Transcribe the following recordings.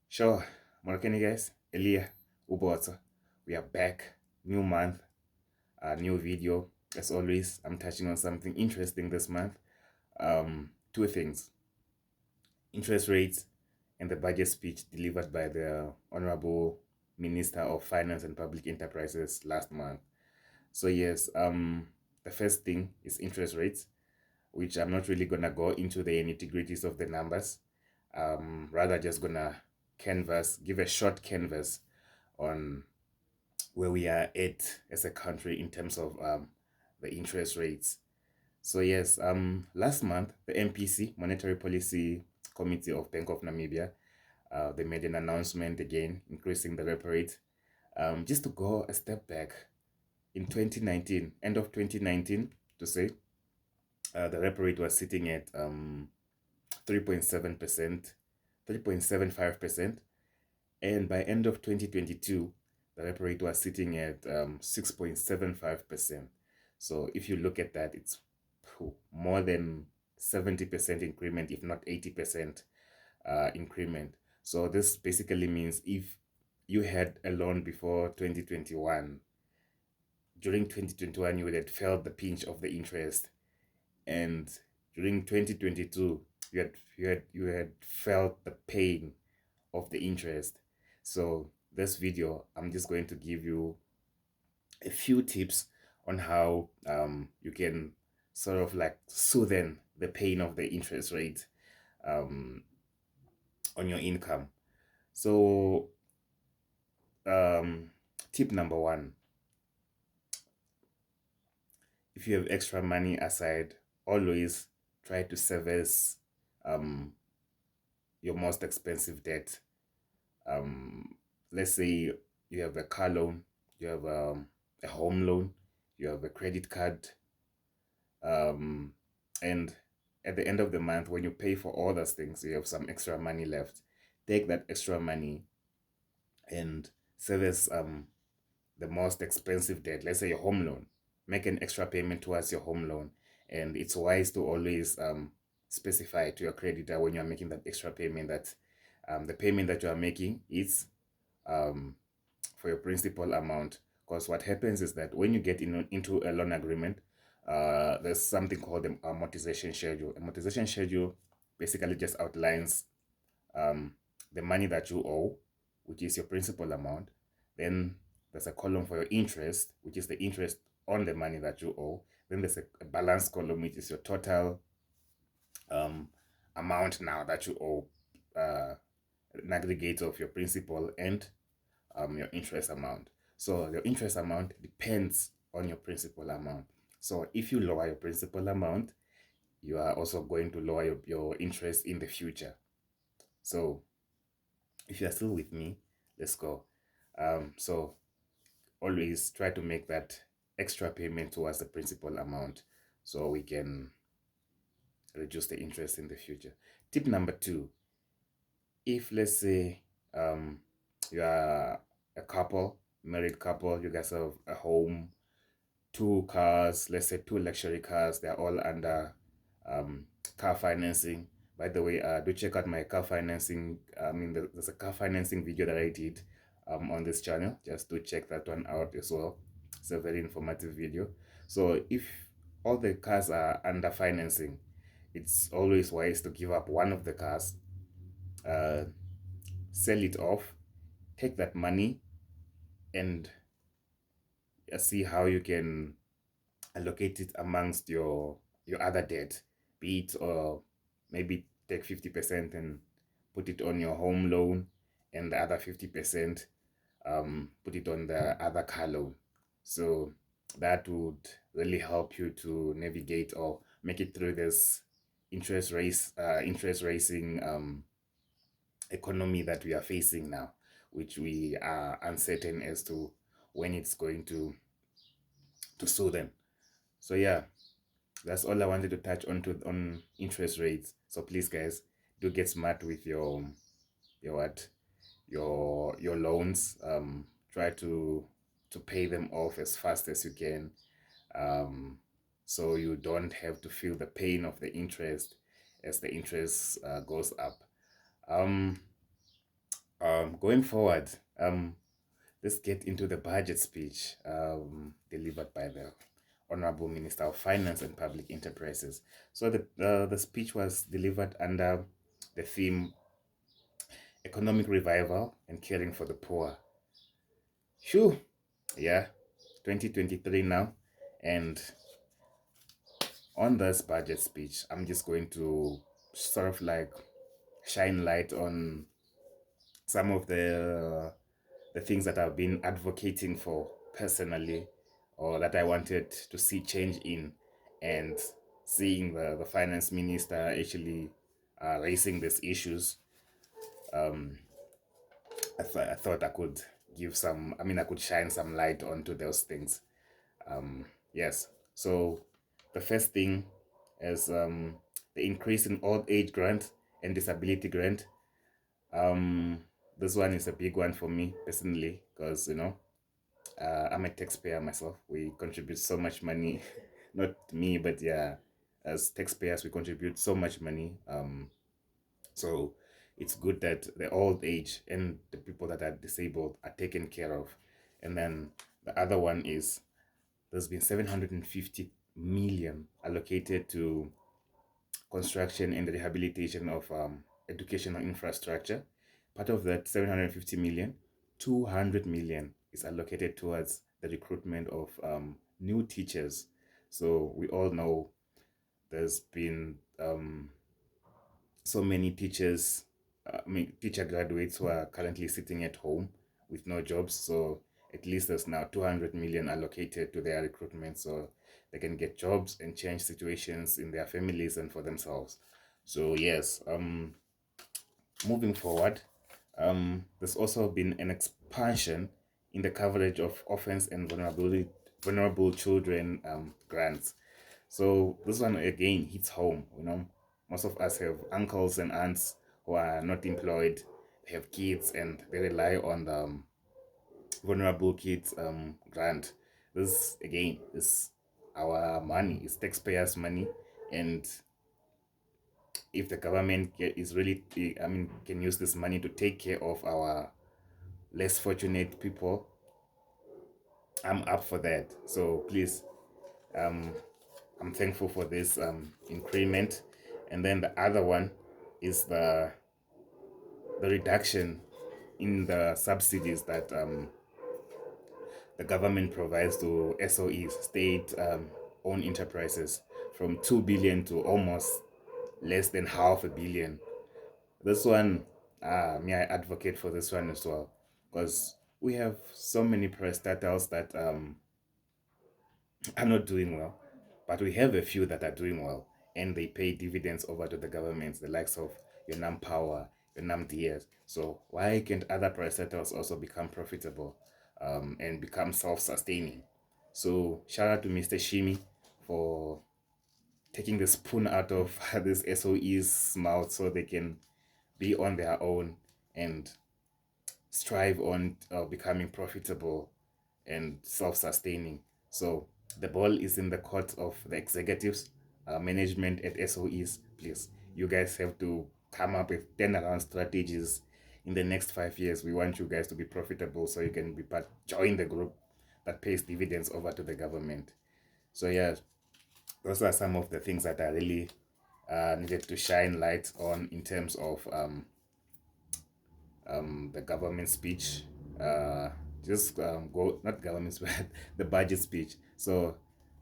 Sure, Moroccan guys, Elia, Ubota. We are back. New month, new video. As always, I'm touching on something interesting this month. Two things: interest rates and the budget speech delivered by the Honorable Minister of Finance and Public Enterprises last month. So yes, the first thing is interest rates, which I'm not really gonna go into the nitty-gritties of the numbers. Rather just gonna give a short canvas on where we are at as a country in terms of the interest rates. So yes, last month the MPC Monetary Policy Committee of Bank of Namibia, they made an announcement again increasing the repo rate. Just to go a step back, in 2019, end of 2019, to say, the repo rate was sitting at 3.7%, 3.75%, and by end of 2022, the repo rate was sitting at 6.75%. So if you look at that, it's more than 70% increment, if not 80% increment. So this basically means if you had a loan before 2021, during 2021 you would have felt the pinch of the interest, and during 2022 you had felt the pain of the interest. So this video, I'm just going to give you a few tips on how you can sort of like soothe the pain of the interest rate um, on your income. So um, tip number one: if you have extra money aside, always try to service um, your most expensive debt. um, let's say you have a car loan, you have a home loan, you have a credit card, um, and at the end of the month, when you pay for all those things, you have some extra money left. Take that extra money and service the most expensive debt. Let's say your home loan. Make an extra payment towards your home loan, and it's wise to always specify to your creditor when you are making that extra payment that the payment that you are making is um, for your principal amount. Because what happens is that when you get into a loan agreement, there's something called the amortization schedule. Amortization schedule basically just outlines um, the money that you owe, which is your principal amount. Then there's a column for your interest, which is the interest on the money that you owe. Then there's a balance column, which is your total um, amount now that you owe, an aggregate of your principal and your interest amount. So your interest amount depends on your principal amount. So if you lower your principal amount, you are also going to lower your interest in the future. So if you are still with me, let's go. So always try to make that extra payment towards the principal amount so we can reduce the interest in the future. Tip number two: if let's say you are a couple, married couple, you guys have a home, two cars, let's say two luxury cars, they're all under um, car financing. By the way, do check out my car financing. There's a car financing video that I did on this channel. Just do check that one out as well. It's a very informative video. So if all the cars are under financing, it's always wise to give up one of the cars, uh, sell it off, take that money, and see how you can allocate it amongst your other debt, be it or maybe take 50% and put it on your home loan, and the other 50% put it on the other car loan. So that would really help you to navigate or make it through this interest racing economy that we are facing now, which we are uncertain as to when it's going to sue them. So yeah, that's all I wanted to touch on interest rates. So please, guys, do get smart with your what your loans. Try to pay them off as fast as you can, so you don't have to feel the pain of the interest as the interest goes up. Um, Going forward, let's get into the budget speech delivered by the Honorable Minister of Finance and Public Enterprises. So the speech was delivered under the theme Economic Revival and Caring for the Poor. Shoo, yeah, 2023 now. And on this budget speech, I'm just going to sort of like shine light on some of the things that I've been advocating for personally, or that I wanted to see change in, and seeing the finance minister actually raising these issues. um, I thought I could give some, I mean, I could shine some light onto those things. Yes, so the first thing is the increase in old age grant and disability grant. Um, this one is a big one for me personally, because I'm a taxpayer myself. We contribute so much money, not me, but yeah, as taxpayers, we contribute so much money. So it's good that the old age and the people that are disabled are taken care of. And then the other one is there's been 750 million allocated to construction and rehabilitation of educational infrastructure. Part of that 750 million, 200 million is allocated towards the recruitment of new teachers. So we all know there's been so many teachers, teacher graduates who are currently sitting at home with no jobs. So at least there's now 200 million allocated to their recruitment so they can get jobs and change situations in their families and for themselves. So yes, moving forward, there's also been an expansion in the coverage of orphans and vulnerable children grants. So this one again hits home. Most of us have uncles and aunts who are not employed, they have kids, and they rely on the vulnerable kids grant. This again is our money, it's taxpayers' money, and if the government is really, I mean, can use this money to take care of our less fortunate people, I'm up for that. So please, um, I'm thankful for this increment. And then the other one is the reduction in the subsidies that the government provides to SOEs, state owned enterprises, from 2 billion to almost less than half a billion. This one, me, I advocate for this one as well, because we have so many parastatals that are not doing well, but we have a few that are doing well, and they pay dividends over to the governments, the likes of your NAM Power, your NAM DS. So why can't other parastatals also become profitable and become self-sustaining? So shout out to Mr. Shimi for taking the spoon out of this SOE's mouth so they can be on their own and strive on becoming profitable and self-sustaining. So the ball is in the court of the executives, management at SOEs. Please, you guys have to come up with turnaround strategies in the next 5 years. We want you guys to be profitable so you can be part, join the group that pays dividends over to the government. So yeah, those are some of the things that I really needed to shine light on in terms of the government speech. Just go, not government speech, the budget speech. So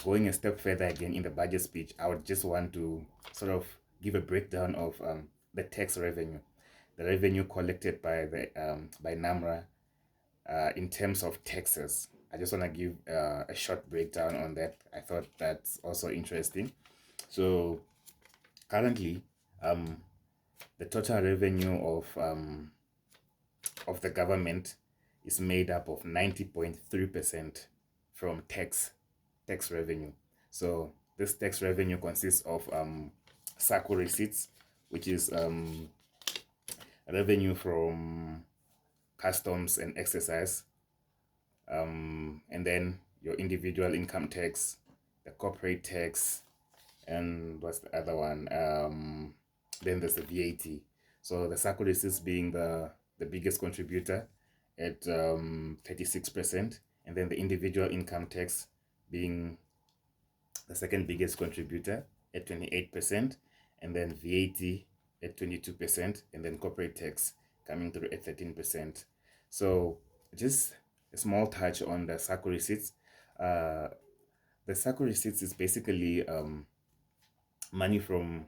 going a step further again in the budget speech, I would just want to sort of give a breakdown of the tax revenue, the revenue collected by the by NAMRA in terms of taxes. I just want to give a short breakdown on that. I thought that's also interesting. So currently, the total revenue of the government is made up of 90.3% from tax revenue. So this tax revenue consists of SACCO receipts, which is revenue from customs and excise, and then your individual income tax, the corporate tax, and what's the other one? Then there's the VAT. So the SACCO receipts being the biggest contributor at 36%, and then the individual income tax being the second biggest contributor at 28%, and then VAT at 22%, and then corporate tax coming through at 13%. So just a small touch on the SACCO receipts. The SACCO receipts is basically money from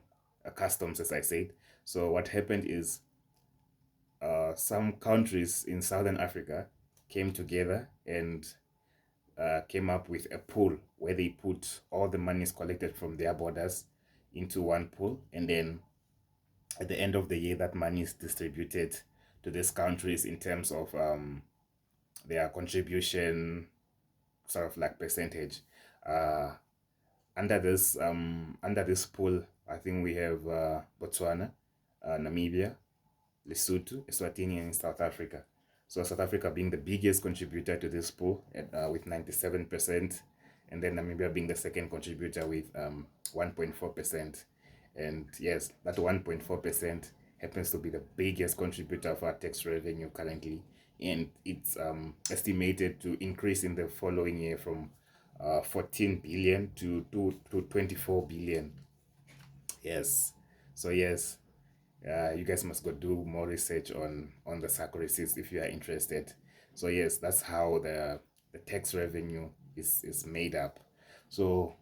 customs, as I said. So what happened is some countries in Southern Africa came together and came up with a pool where they put all the monies collected from their borders into one pool, and then at the end of the year that money is distributed to these countries in terms of their contribution, sort of like percentage. uh, under this pool, I think we have Botswana, Namibia, Lesotho, Eswatini, and South Africa. So South Africa being the biggest contributor to this pool with 97%, and then Namibia being the second contributor with 1.4%. And yes, that 1.4% happens to be the biggest contributor of our tax revenue currently, and it's estimated to increase in the following year from 14 billion to 24 billion. Yes. So yes, you guys must go do more research on the SACCO receipts if you are interested. So yes, that's how the tax revenue is made up. So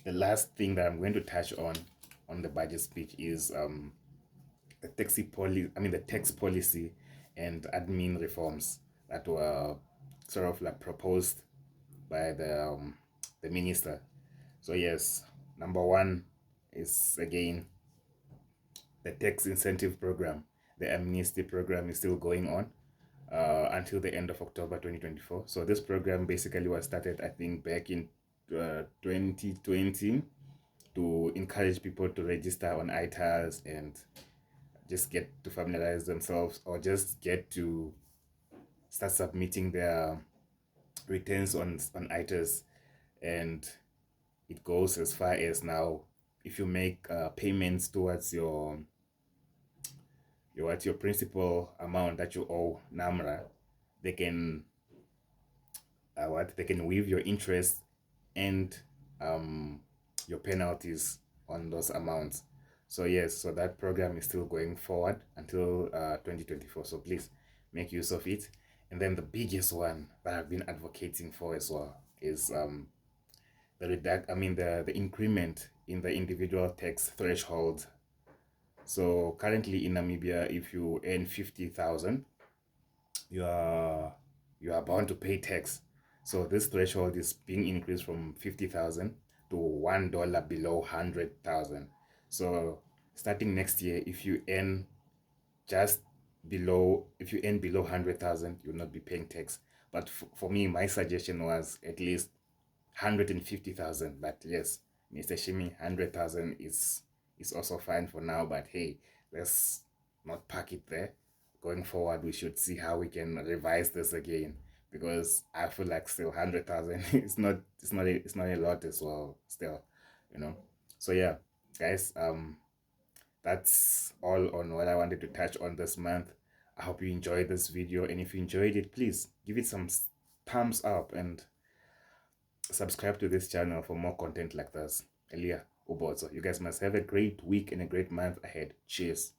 the last thing that I'm going to touch on the budget speech is the tax policy and admin reforms that were sort of like proposed by the minister. So yes, number one is again the tax incentive program. The amnesty program is still going on until the end of October 2024. So this program basically was started, I think, back in 2020 to encourage people to register on ITAS and just get to familiarize themselves, or just get to start submitting their returns on ITAS. And it goes as far as now, if you make payments towards your principal amount that you owe NAMRA, they can they can waive your interest and your penalties on those amounts. So yes, so that program is still going forward until 2024. So please make use of it. And then the biggest one that I've been advocating for as well is the increment in the individual tax threshold. So currently in Namibia, if you earn 50,000, you are bound to pay tax. So this threshold is being increased from 50,000 to $1 below 100,000. So starting next year, just if you earn below 100,000, you'll not be paying tax. But for me, my suggestion was at least 150,000. But yes, Mr. Shimi, 100,000 is also fine for now. But hey, let's not park it there. Going forward, we should see how we can revise this again, because I feel like still 100,000 it's not a lot as well still, you know. So yeah, guys, that's all on what I wanted to touch on this month. I hope you enjoyed this video, and if you enjoyed it, please give it some thumbs up and subscribe to this channel for more content like this. Elia Ubozo. You guys must have a great week and a great month ahead. Cheers.